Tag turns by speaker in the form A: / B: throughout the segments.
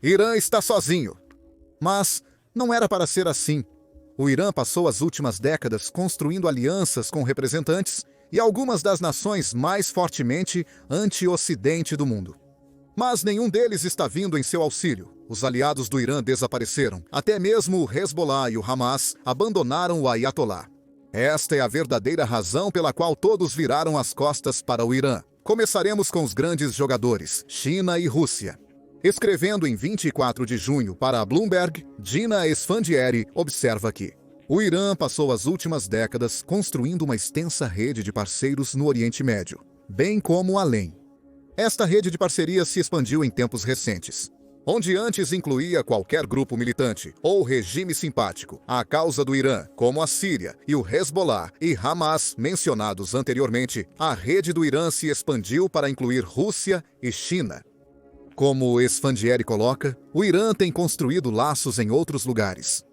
A: Irã está sozinho. Mas não era para ser assim. O Irã passou as últimas décadas construindo alianças com representantes e algumas das nações mais fortemente anti-Ocidente do mundo. Mas nenhum deles está vindo em seu auxílio. Os aliados do Irã desapareceram. Até mesmo o Hezbollah e o Hamas abandonaram o Ayatollah. Esta é a verdadeira razão pela qual todos viraram as costas para o Irã. Começaremos com os grandes jogadores, China e Rússia. Escrevendo em 24 de junho para a Bloomberg, Gina Esfandieri observa que o Irã passou as últimas décadas construindo uma extensa rede de parceiros no Oriente Médio, bem como além. Esta rede de parcerias se expandiu em tempos recentes, onde antes incluía qualquer grupo militante ou regime simpático à causa do Irã, como a Síria e o Hezbollah e Hamas mencionados anteriormente. A rede do Irã se expandiu para incluir Rússia e China. Como Esfandieri coloca, o Irã tem construído laços em outros lugares.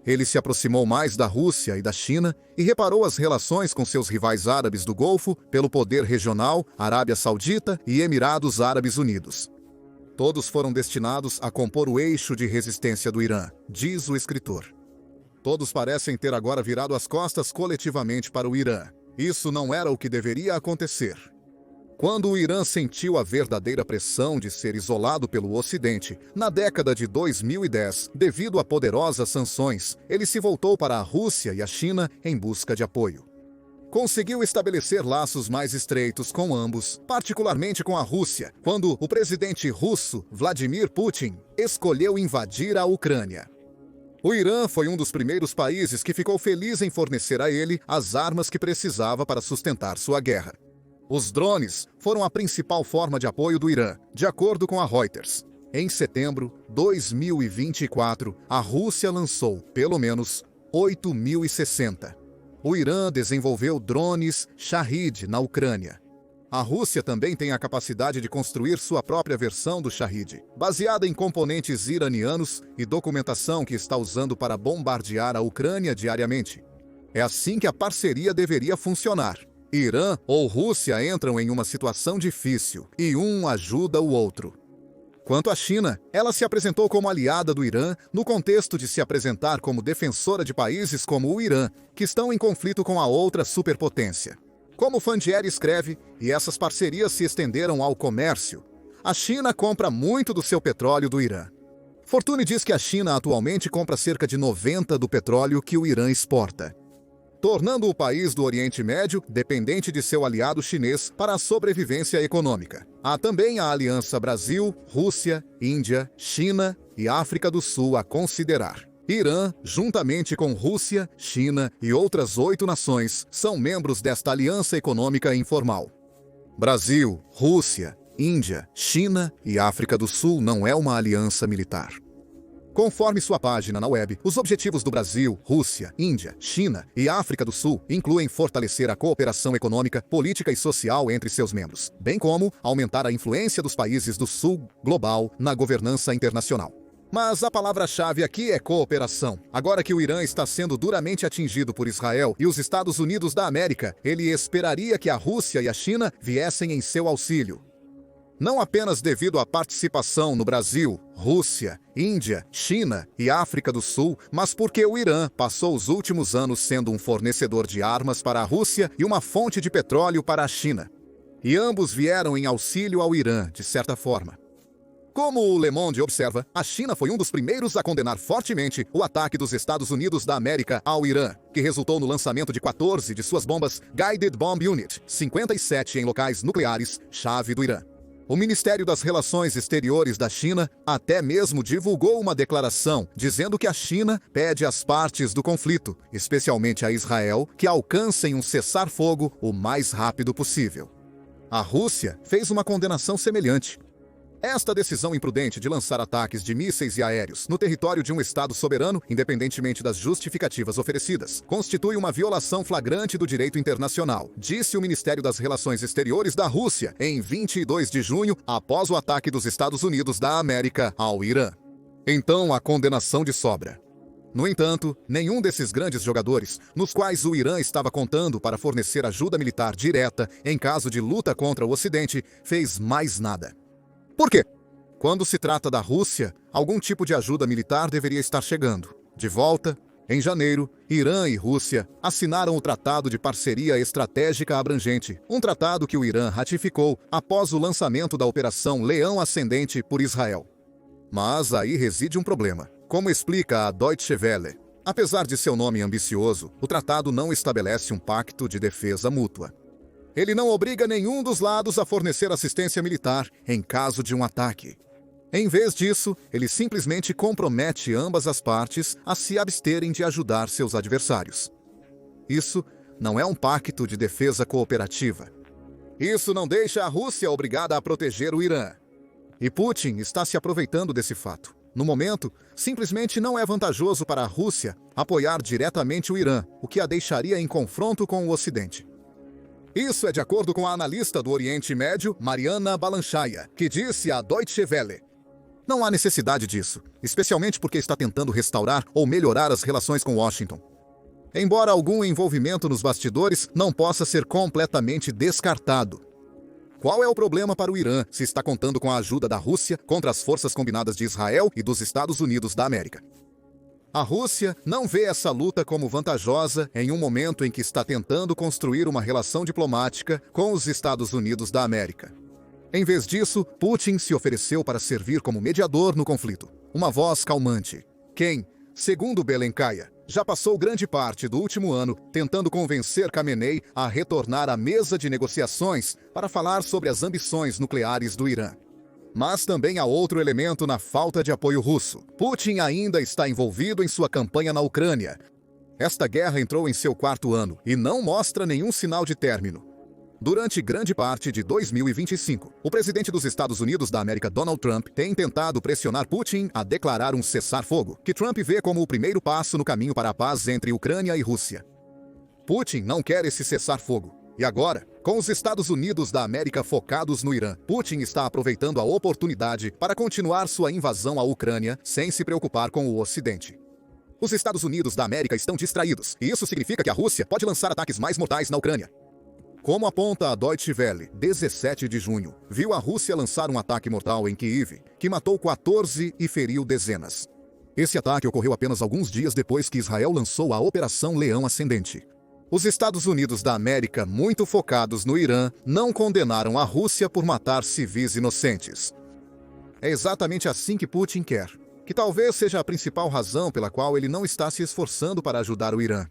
A: Ele se aproximou mais da Rússia e da China e reparou as relações com seus rivais árabes do Golfo pelo poder regional, Arábia Saudita e Emirados Árabes Unidos. Todos foram destinados a compor o eixo de resistência do Irã, diz o escritor. Todos parecem ter agora virado as costas coletivamente para o Irã. Isso não era o que deveria acontecer. Quando o Irã sentiu a verdadeira pressão de ser isolado pelo Ocidente, na década de 2010, devido a poderosas sanções, ele se voltou para a Rússia e a China em busca de apoio. Conseguiu estabelecer laços mais estreitos com ambos, particularmente com a Rússia, quando o presidente russo, Vladimir Putin, escolheu invadir a Ucrânia. O Irã foi um dos primeiros países que ficou feliz em fornecer a ele as armas que precisava para sustentar sua guerra. Os drones foram a principal forma de apoio do Irã, de acordo com a Reuters. Em setembro de 2024, a Rússia lançou, pelo menos, 8.060. O Irã desenvolveu drones Shahid na Ucrânia. A Rússia também tem a capacidade de construir sua própria versão do Shahid, baseada em componentes iranianos e documentação que está usando para bombardear a Ucrânia diariamente. É assim que a parceria deveria funcionar. Irã ou Rússia entram em uma situação difícil e um ajuda o outro. Quanto à China, ela se apresentou como aliada do Irã no contexto de se apresentar como defensora de países como o Irã, que estão em conflito com a outra superpotência. Como Fandieri escreve, e essas parcerias se estenderam ao comércio, a China compra muito do seu petróleo do Irã. Fortuny diz que a China atualmente compra cerca de 90% do petróleo que o Irã exporta, tornando o país do Oriente Médio dependente de seu aliado chinês para a sobrevivência econômica. Há também a aliança Brasil, Rússia, Índia, China e África do Sul a considerar. Irã, juntamente com Rússia, China e outras 8 nações, são membros desta aliança econômica informal. Brasil, Rússia, Índia, China e África do Sul não é uma aliança militar. Conforme sua página na web, os objetivos do Brasil, Rússia, Índia, China e África do Sul incluem fortalecer a cooperação econômica, política e social entre seus membros, bem como aumentar a influência dos países do Sul global na governança internacional. Mas a palavra-chave aqui é cooperação. Agora que o Irã está sendo duramente atingido por Israel e os Estados Unidos da América, ele esperaria que a Rússia e a China viessem em seu auxílio. Não apenas devido à participação no Brasil, Rússia, Índia, China e África do Sul, mas porque o Irã passou os últimos anos sendo um fornecedor de armas para a Rússia e uma fonte de petróleo para a China. E ambos vieram em auxílio ao Irã, de certa forma. Como o Le Monde observa, a China foi um dos primeiros a condenar fortemente o ataque dos Estados Unidos da América ao Irã, que resultou no lançamento de 14 de suas bombas Guided Bomb Unit, 57 em locais nucleares-chave do Irã. O Ministério das Relações Exteriores da China até mesmo divulgou uma declaração dizendo que a China pede às partes do conflito, especialmente a Israel, que alcancem um cessar-fogo o mais rápido possível. A Rússia fez uma condenação semelhante. Esta decisão imprudente de lançar ataques de mísseis e aéreos no território de um Estado soberano, independentemente das justificativas oferecidas, constitui uma violação flagrante do direito internacional, disse o Ministério das Relações Exteriores da Rússia em 22 de junho, após o ataque dos Estados Unidos da América ao Irã. Então, a condenação de sobra. No entanto, nenhum desses grandes jogadores, nos quais o Irã estava contando para fornecer ajuda militar direta em caso de luta contra o Ocidente, fez mais nada. Por quê? Quando se trata da Rússia, algum tipo de ajuda militar deveria estar chegando. De volta, em janeiro, Irã e Rússia assinaram o Tratado de Parceria Estratégica Abrangente, um tratado que o Irã ratificou após o lançamento da Operação Leão Ascendente por Israel. Mas aí reside um problema. Como explica a Deutsche Welle, apesar de seu nome ambicioso, o tratado não estabelece um pacto de defesa mútua. Ele não obriga nenhum dos lados a fornecer assistência militar em caso de um ataque. Em vez disso, ele simplesmente compromete ambas as partes a se absterem de ajudar seus adversários. Isso não é um pacto de defesa cooperativa. Isso não deixa a Rússia obrigada a proteger o Irã. E Putin está se aproveitando desse fato. No momento, simplesmente não é vantajoso para a Rússia apoiar diretamente o Irã, o que a deixaria em confronto com o Ocidente. Isso é de acordo com a analista do Oriente Médio, Mariana Balanchaya, que disse à Deutsche Welle: "Não há necessidade disso, especialmente porque está tentando restaurar ou melhorar as relações com Washington. Embora algum envolvimento nos bastidores não possa ser completamente descartado. Qual é o problema para o Irã se está contando com a ajuda da Rússia contra as forças combinadas de Israel e dos Estados Unidos da América? A Rússia não vê essa luta como vantajosa em um momento em que está tentando construir uma relação diplomática com os Estados Unidos da América. Em vez disso, Putin se ofereceu para servir como mediador no conflito. Uma voz calmante. Quem, segundo Belenkaya, já passou grande parte do último ano tentando convencer Khamenei a retornar à mesa de negociações para falar sobre as ambições nucleares do Irã. Mas também há outro elemento na falta de apoio russo. Putin ainda está envolvido em sua campanha na Ucrânia. Esta guerra entrou em seu 4º ano e não mostra nenhum sinal de término. Durante grande parte de 2025, o presidente dos Estados Unidos da América, Donald Trump, tem tentado pressionar Putin a declarar um cessar-fogo, que Trump vê como o primeiro passo no caminho para a paz entre Ucrânia e Rússia. Putin não quer esse cessar-fogo. E agora, com os Estados Unidos da América focados no Irã, Putin está aproveitando a oportunidade para continuar sua invasão à Ucrânia sem se preocupar com o Ocidente. Os Estados Unidos da América estão distraídos, e isso significa que a Rússia pode lançar ataques mais mortais na Ucrânia. Como aponta a Deutsche Welle, 17 de junho, viu a Rússia lançar um ataque mortal em Kyiv, que matou 14 e feriu dezenas. Esse ataque ocorreu apenas alguns dias depois que Israel lançou a Operação Leão Ascendente. Os Estados Unidos da América, muito focados no Irã, não condenaram a Rússia por matar civis inocentes. É exatamente assim que Putin quer, que talvez seja a principal razão pela qual ele não está se esforçando para ajudar o Irã.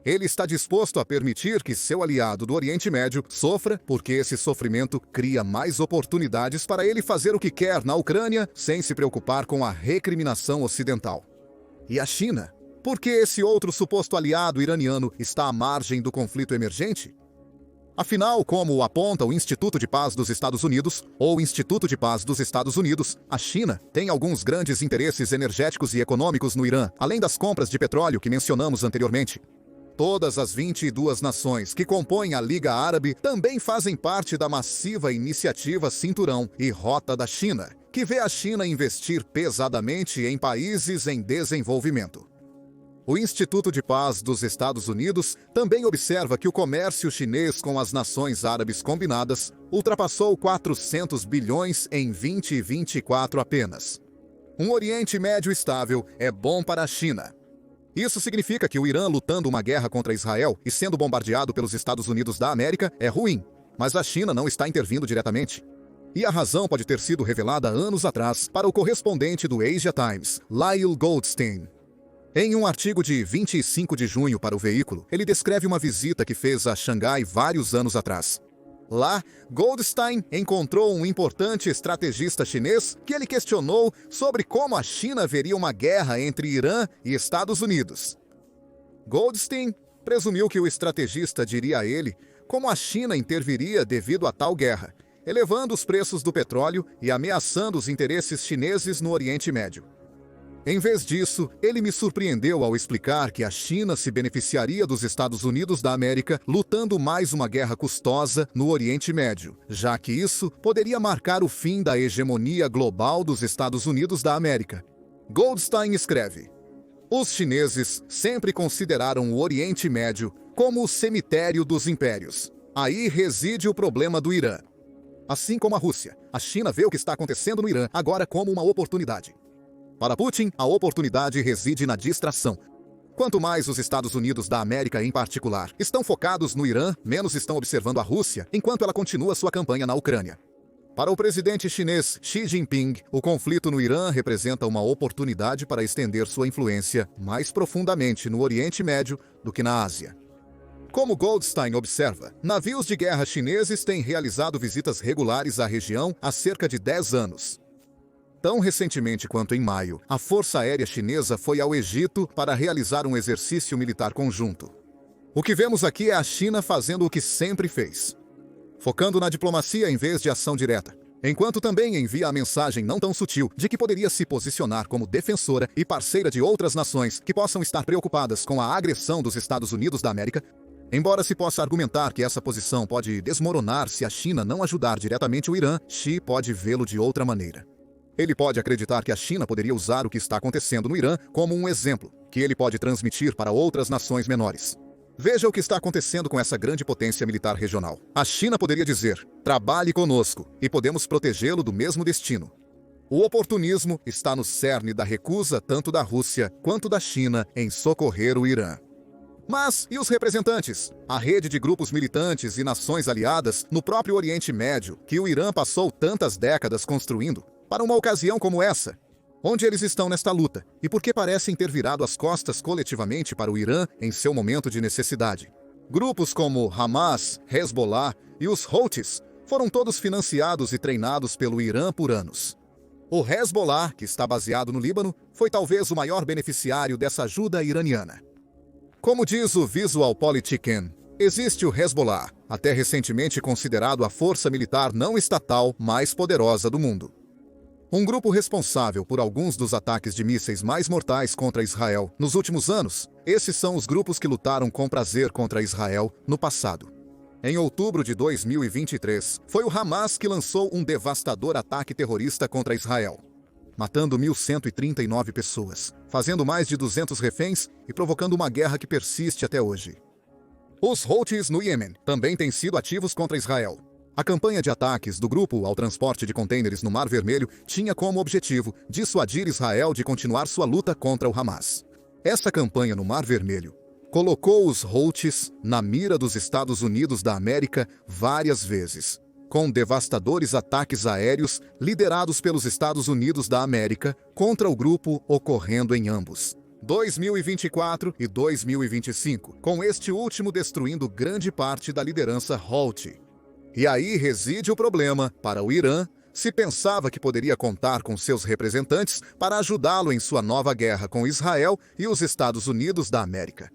A: Ele está disposto a permitir que seu aliado do Oriente Médio sofra, porque esse sofrimento cria mais oportunidades para ele fazer o que quer na Ucrânia sem se preocupar com a recriminação ocidental. E a China? Por que esse outro suposto aliado iraniano está à margem do conflito emergente? Afinal, como aponta o Instituto de Paz dos Estados Unidos, ou Instituto de Paz dos Estados Unidos, a China tem alguns grandes interesses energéticos e econômicos no Irã, além das compras de petróleo que mencionamos anteriormente. Todas as 22 nações que compõem a Liga Árabe também fazem parte da massiva iniciativa Cinturão e Rota da China, que vê a China investir pesadamente em países em desenvolvimento. O Instituto de Paz dos Estados Unidos também observa que o comércio chinês com as nações árabes combinadas ultrapassou 400 bilhões em 2024 apenas. Um Oriente Médio estável é bom para a China. Isso significa que o Irã lutando uma guerra contra Israel e sendo bombardeado pelos Estados Unidos da América é ruim, mas a China não está intervindo diretamente. E a razão pode ter sido revelada anos atrás para o correspondente do Asia Times, Lyle Goldstein. Em um artigo de 25 de junho para o veículo, ele descreve uma visita que fez a Xangai vários anos atrás. Lá, Goldstein encontrou um importante estrategista chinês que ele questionou sobre como a China veria uma guerra entre Irã e Estados Unidos. Goldstein presumiu que o estrategista diria a ele como a China interviria devido a tal guerra, elevando os preços do petróleo e ameaçando os interesses chineses no Oriente Médio. Em vez disso, ele me surpreendeu ao explicar que a China se beneficiaria dos Estados Unidos da América lutando mais uma guerra custosa no Oriente Médio, já que isso poderia marcar o fim da hegemonia global dos Estados Unidos da América. Goldstein escreve: os chineses sempre consideraram o Oriente Médio como o cemitério dos impérios. Aí reside o problema do Irã. Assim como a Rússia, a China vê o que está acontecendo no Irã agora como uma oportunidade. Para Putin, a oportunidade reside na distração. Quanto mais os Estados Unidos da América, em particular, estão focados no Irã, menos estão observando a Rússia, enquanto ela continua sua campanha na Ucrânia. Para o presidente chinês Xi Jinping, o conflito no Irã representa uma oportunidade para estender sua influência mais profundamente no Oriente Médio do que na Ásia. Como Goldstein observa, navios de guerra chineses têm realizado visitas regulares à região há cerca de 10 anos. Tão recentemente quanto em maio, a Força Aérea Chinesa foi ao Egito para realizar um exercício militar conjunto. O que vemos aqui é a China fazendo o que sempre fez, focando na diplomacia em vez de ação direta, enquanto também envia a mensagem não tão sutil de que poderia se posicionar como defensora e parceira de outras nações que possam estar preocupadas com a agressão dos Estados Unidos da América. Embora se possa argumentar que essa posição pode desmoronar se a China não ajudar diretamente o Irã, Xi pode vê-lo de outra maneira. Ele pode acreditar que a China poderia usar o que está acontecendo no Irã como um exemplo, que ele pode transmitir para outras nações menores. Veja o que está acontecendo com essa grande potência militar regional. A China poderia dizer: trabalhe conosco, e podemos protegê-lo do mesmo destino. O oportunismo está no cerne da recusa tanto da Rússia quanto da China em socorrer o Irã. Mas e os representantes? A rede de grupos militantes e nações aliadas no próprio Oriente Médio, que o Irã passou tantas décadas construindo, para uma ocasião como essa? Onde eles estão nesta luta e por que parecem ter virado as costas coletivamente para o Irã em seu momento de necessidade? Grupos como Hamas, Hezbollah e os Houthis foram todos financiados e treinados pelo Irã por anos. O Hezbollah, que está baseado no Líbano, foi talvez o maior beneficiário dessa ajuda iraniana. Como diz o Visual Politicen, existe o Hezbollah, até recentemente considerado a força militar não estatal mais poderosa do mundo. Um grupo responsável por alguns dos ataques de mísseis mais mortais contra Israel nos últimos anos. Esses são os grupos que lutaram com prazer contra Israel no passado. Em outubro de 2023, foi o Hamas que lançou um devastador ataque terrorista contra Israel, matando 1.139 pessoas, fazendo mais de 200 reféns e provocando uma guerra que persiste até hoje. Os Houthis no Iêmen também têm sido ativos contra Israel. A campanha de ataques do grupo ao transporte de contêineres no Mar Vermelho tinha como objetivo dissuadir Israel de continuar sua luta contra o Hamas. Essa campanha no Mar Vermelho colocou os Houthis na mira dos Estados Unidos da América várias vezes, com devastadores ataques aéreos liderados pelos Estados Unidos da América contra o grupo ocorrendo em ambos 2024 e 2025, com este último destruindo grande parte da liderança Houthi. E aí reside o problema para o Irã. Se pensava que poderia contar com seus representantes para ajudá-lo em sua nova guerra com Israel e os Estados Unidos da América.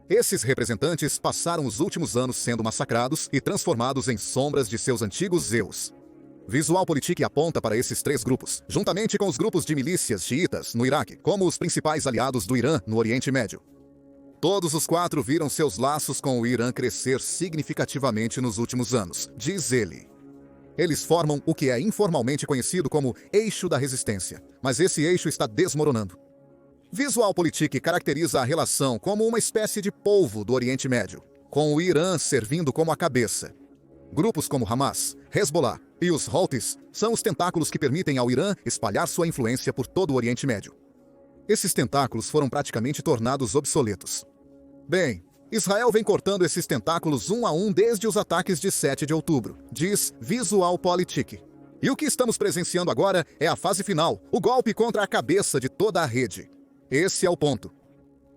A: Esses representantes passaram os últimos anos sendo massacrados e transformados em sombras de seus antigos Zeus. Visual Politic aponta para esses três grupos, juntamente com os grupos de milícias xiitas no Iraque, como os principais aliados do Irã no Oriente Médio. Todos os quatro viram seus laços com o Irã crescer significativamente nos últimos anos, diz ele. Eles formam o que é informalmente conhecido como eixo da resistência, mas esse eixo está desmoronando. Visual Politic caracteriza a relação como uma espécie de polvo do Oriente Médio, com o Irã servindo como a cabeça. Grupos como Hamas, Hezbollah e os Houthis são os tentáculos que permitem ao Irã espalhar sua influência por todo o Oriente Médio. Esses tentáculos foram praticamente tornados obsoletos. Bem, Israel vem cortando esses tentáculos um a um desde os ataques de 7 de outubro, diz Visual Politic. E o que estamos presenciando agora é a fase final, o golpe contra a cabeça de toda a rede. Esse é o ponto,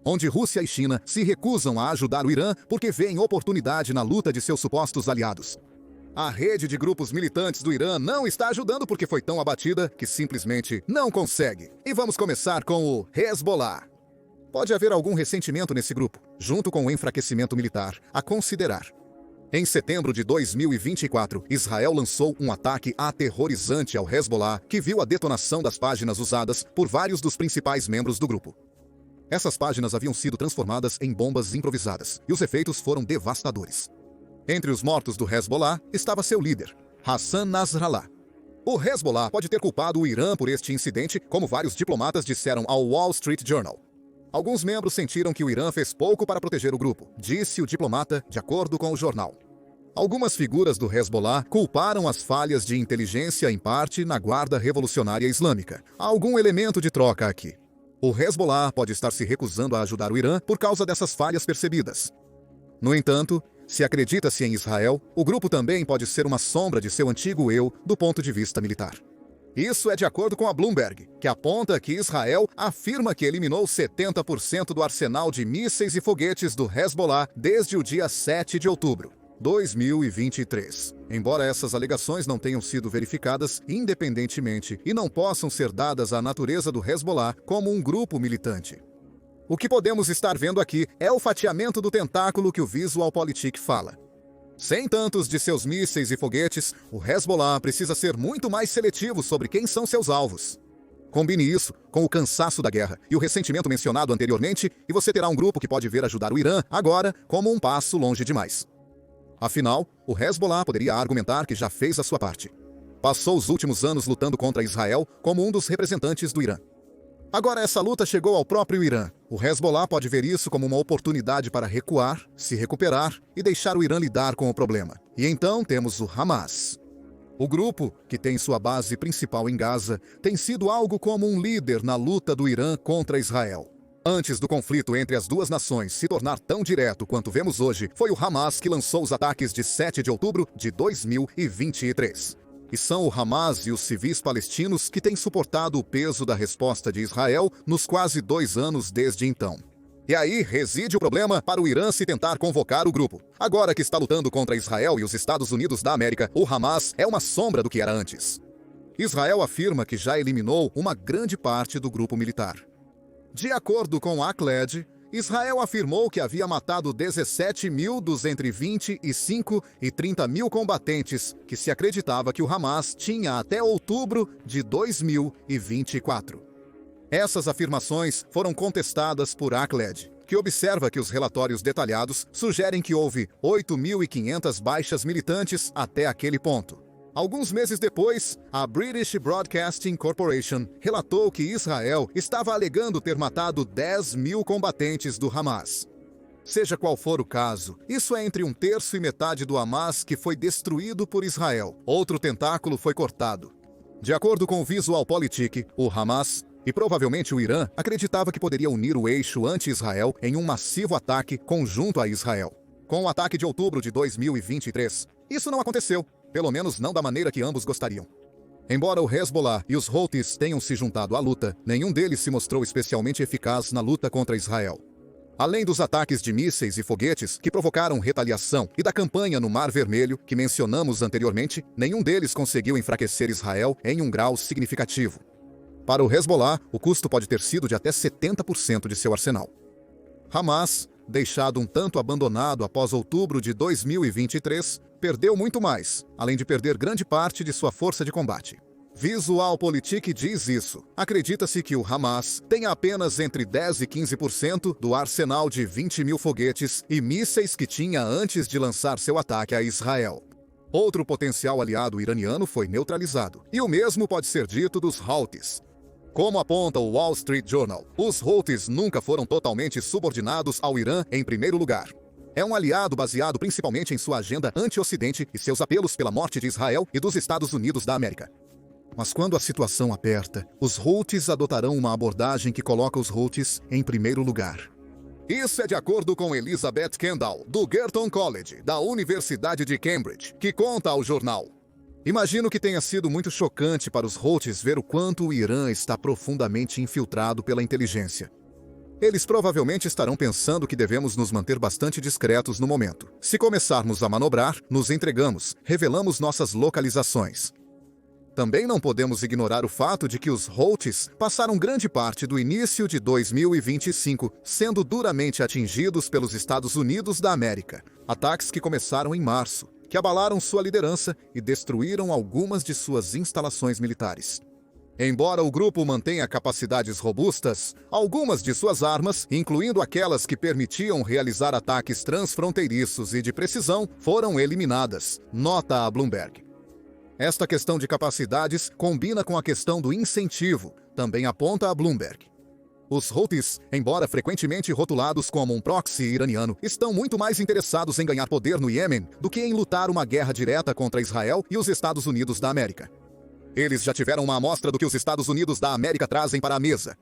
A: onde Rússia e China se recusam a ajudar o Irã porque veem oportunidade na luta de seus supostos aliados. A rede de grupos militantes do Irã não está ajudando porque foi tão abatida que simplesmente não consegue. E vamos começar com o Hezbollah. Pode haver algum ressentimento nesse grupo, junto com o enfraquecimento militar, a considerar. Em setembro de 2024, Israel lançou um ataque aterrorizante ao Hezbollah, que viu a detonação das páginas usadas por vários dos principais membros do grupo. Essas páginas haviam sido transformadas em bombas improvisadas, e os efeitos foram devastadores. Entre os mortos do Hezbollah estava seu líder, Hassan Nasrallah. O Hezbollah pode ter culpado o Irã por este incidente, como vários diplomatas disseram ao Wall Street Journal. Alguns membros sentiram que o Irã fez pouco para proteger o grupo, disse o diplomata, de acordo com o jornal. Algumas figuras do Hezbollah culparam as falhas de inteligência em parte na Guarda Revolucionária Islâmica. Há algum elemento de troca aqui. O Hezbollah pode estar se recusando a ajudar o Irã por causa dessas falhas percebidas. No entanto, se acredita-se em Israel, o grupo também pode ser uma sombra de seu antigo eu do ponto de vista militar. Isso é de acordo com a Bloomberg, que aponta que Israel afirma que eliminou 70% do arsenal de mísseis e foguetes do Hezbollah desde o dia 7 de outubro. 2023. Embora essas alegações não tenham sido verificadas independentemente e não possam ser dadas à natureza do Hezbollah como um grupo militante. O que podemos estar vendo aqui é o fatiamento do tentáculo que o VisualPolitik fala. Sem tantos de seus mísseis e foguetes, o Hezbollah precisa ser muito mais seletivo sobre quem são seus alvos. Combine isso com o cansaço da guerra e o ressentimento mencionado anteriormente e você terá um grupo que pode ver ajudar o Irã agora como um passo longe demais. Afinal, o Hezbollah poderia argumentar que já fez a sua parte. Passou os últimos anos lutando contra Israel como um dos representantes do Irã. Agora essa luta chegou ao próprio Irã. O Hezbollah pode ver isso como uma oportunidade para recuar, se recuperar e deixar o Irã lidar com o problema. E então temos o Hamas. O grupo, que tem sua base principal em Gaza, tem sido algo como um líder na luta do Irã contra Israel. Antes do conflito entre as duas nações se tornar tão direto quanto vemos hoje, foi o Hamas que lançou os ataques de 7 de outubro de 2023. E são o Hamas e os civis palestinos que têm suportado o peso da resposta de Israel nos quase 2 anos desde então. E aí reside o problema para o Irã se tentar convocar o grupo. Agora que está lutando contra Israel e os Estados Unidos da América, o Hamas é uma sombra do que era antes. Israel afirma que já eliminou uma grande parte do grupo militar. De acordo com Akled, Israel afirmou que havia matado 17 mil dos entre 25 e 30 mil combatentes que se acreditava que o Hamas tinha até outubro de 2024. Essas afirmações foram contestadas por Akled, que observa que os relatórios detalhados sugerem que houve 8.500 baixas militantes até aquele ponto. Alguns meses depois, a British Broadcasting Corporation relatou que Israel estava alegando ter matado 10 mil combatentes do Hamas. Seja qual for o caso, isso é entre 1/3 e metade do Hamas que foi destruído por Israel. Outro tentáculo foi cortado. De acordo com o VisualPolitik, o Hamas, e provavelmente o Irã, acreditava que poderia unir o eixo anti-Israel em um massivo ataque conjunto a Israel. Com o ataque de outubro de 2023, isso não aconteceu. Pelo menos não da maneira que ambos gostariam. Embora o Hezbollah e os Houthis tenham se juntado à luta, nenhum deles se mostrou especialmente eficaz na luta contra Israel. Além dos ataques de mísseis e foguetes que provocaram retaliação e da campanha no Mar Vermelho, que mencionamos anteriormente, nenhum deles conseguiu enfraquecer Israel em um grau significativo. Para o Hezbollah, o custo pode ter sido de até 70% de seu arsenal. Hamas, deixado um tanto abandonado após outubro de 2023, perdeu muito mais, além de perder grande parte de sua força de combate. VisualPolitik diz isso. Acredita-se que o Hamas tenha apenas entre 10 e 15% do arsenal de 20 mil foguetes e mísseis que tinha antes de lançar seu ataque a Israel. Outro potencial aliado iraniano foi neutralizado, e o mesmo pode ser dito dos Houthis. Como aponta o Wall Street Journal, os Houthis nunca foram totalmente subordinados ao Irã em primeiro lugar. É um aliado baseado principalmente em sua agenda anti-Ocidente e seus apelos pela morte de Israel e dos Estados Unidos da América. Mas quando a situação aperta, os Houthis adotarão uma abordagem que coloca os Houthis em primeiro lugar. Isso é de acordo com Elizabeth Kendall, do Girton College, da Universidade de Cambridge, que conta ao jornal: imagino que tenha sido muito chocante para os Houthis ver o quanto o Irã está profundamente infiltrado pela inteligência. Eles provavelmente estarão pensando que devemos nos manter bastante discretos no momento. Se começarmos a manobrar, nos entregamos, revelamos nossas localizações. Também não podemos ignorar o fato de que os Houthis passaram grande parte do início de 2025 sendo duramente atingidos pelos Estados Unidos da América. Ataques que começaram em março, que abalaram sua liderança e destruíram algumas de suas instalações militares. Embora o grupo mantenha capacidades robustas, algumas de suas armas, incluindo aquelas que permitiam realizar ataques transfronteiriços e de precisão, foram eliminadas, nota a Bloomberg. Esta questão de capacidades combina com a questão do incentivo, também aponta a Bloomberg. Os Houthis, embora frequentemente rotulados como um proxy iraniano, estão muito mais interessados em ganhar poder no Iêmen do que em lutar uma guerra direta contra Israel e os Estados Unidos da América. Eles já tiveram uma amostra do que os Estados Unidos da América trazem para a mesa.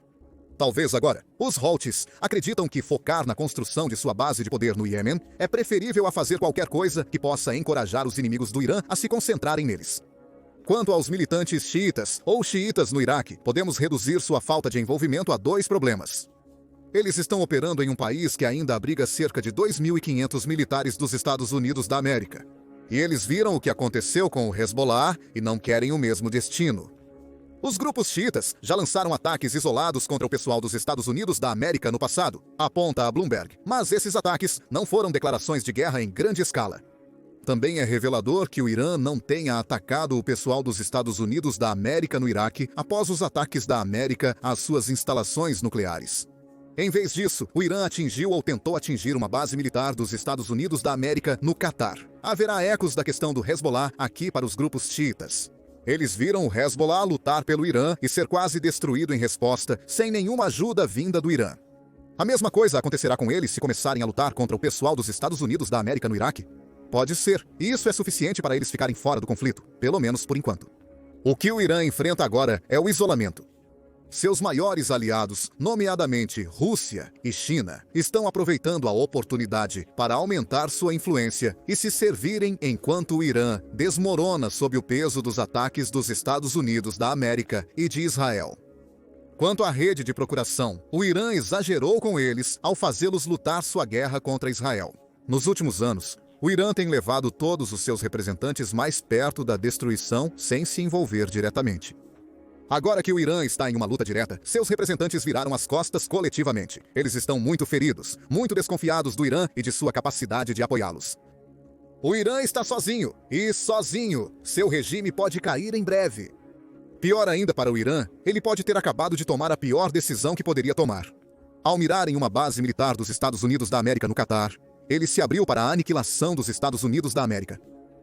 A: Talvez agora, os Houthis acreditam que focar na construção de sua base de poder no Iêmen é preferível a fazer qualquer coisa que possa encorajar os inimigos do Irã a se concentrarem neles. Quanto aos militantes xiitas ou xiitas no Iraque, podemos reduzir sua falta de envolvimento a 2 problemas. Eles estão operando em um país que ainda abriga cerca de 2.500 militares dos Estados Unidos da América. E eles viram o que aconteceu com o Hezbollah e não querem o mesmo destino. Os grupos xiitas já lançaram ataques isolados contra o pessoal dos Estados Unidos da América no passado, aponta a Bloomberg. Mas esses ataques não foram declarações de guerra em grande escala. Também é revelador que o Irã não tenha atacado o pessoal dos Estados Unidos da América no Iraque após os ataques da América às suas instalações nucleares. Em vez disso, o Irã atingiu ou tentou atingir uma base militar dos Estados Unidos da América no Catar. Haverá ecos da questão do Hezbollah aqui para os grupos xiitas. Eles viram o Hezbollah lutar pelo Irã e ser quase destruído em resposta, sem nenhuma ajuda vinda do Irã. A mesma coisa acontecerá com eles se começarem a lutar contra o pessoal dos Estados Unidos da América no Iraque? Pode ser, e isso é suficiente para eles ficarem fora do conflito, pelo menos por enquanto. O que o Irã enfrenta agora é o isolamento. Seus maiores aliados, nomeadamente Rússia e China, estão aproveitando a oportunidade para aumentar sua influência e se servirem enquanto o Irã desmorona sob o peso dos ataques dos Estados Unidos da América e de Israel. Quanto à rede de procuração, o Irã exagerou com eles ao fazê-los lutar sua guerra contra Israel. Nos últimos anos, o Irã tem levado todos os seus representantes mais perto da destruição sem se envolver diretamente. Agora que o Irã está em uma luta direta, seus representantes viraram as costas coletivamente. Eles estão muito feridos, muito desconfiados do Irã e de sua capacidade de apoiá-los. O Irã está sozinho, e sozinho, seu regime pode cair em breve. Pior ainda para o Irã, ele pode ter acabado de tomar a pior decisão que poderia tomar. Ao mirar em uma base militar dos Estados Unidos da América no Catar, ele se abriu para a aniquilação dos Estados Unidos da América.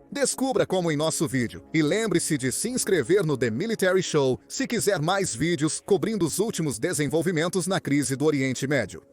A: Descubra como em nosso vídeo e lembre-se de se inscrever no The Military Show se quiser mais vídeos cobrindo os últimos desenvolvimentos na crise do Oriente Médio.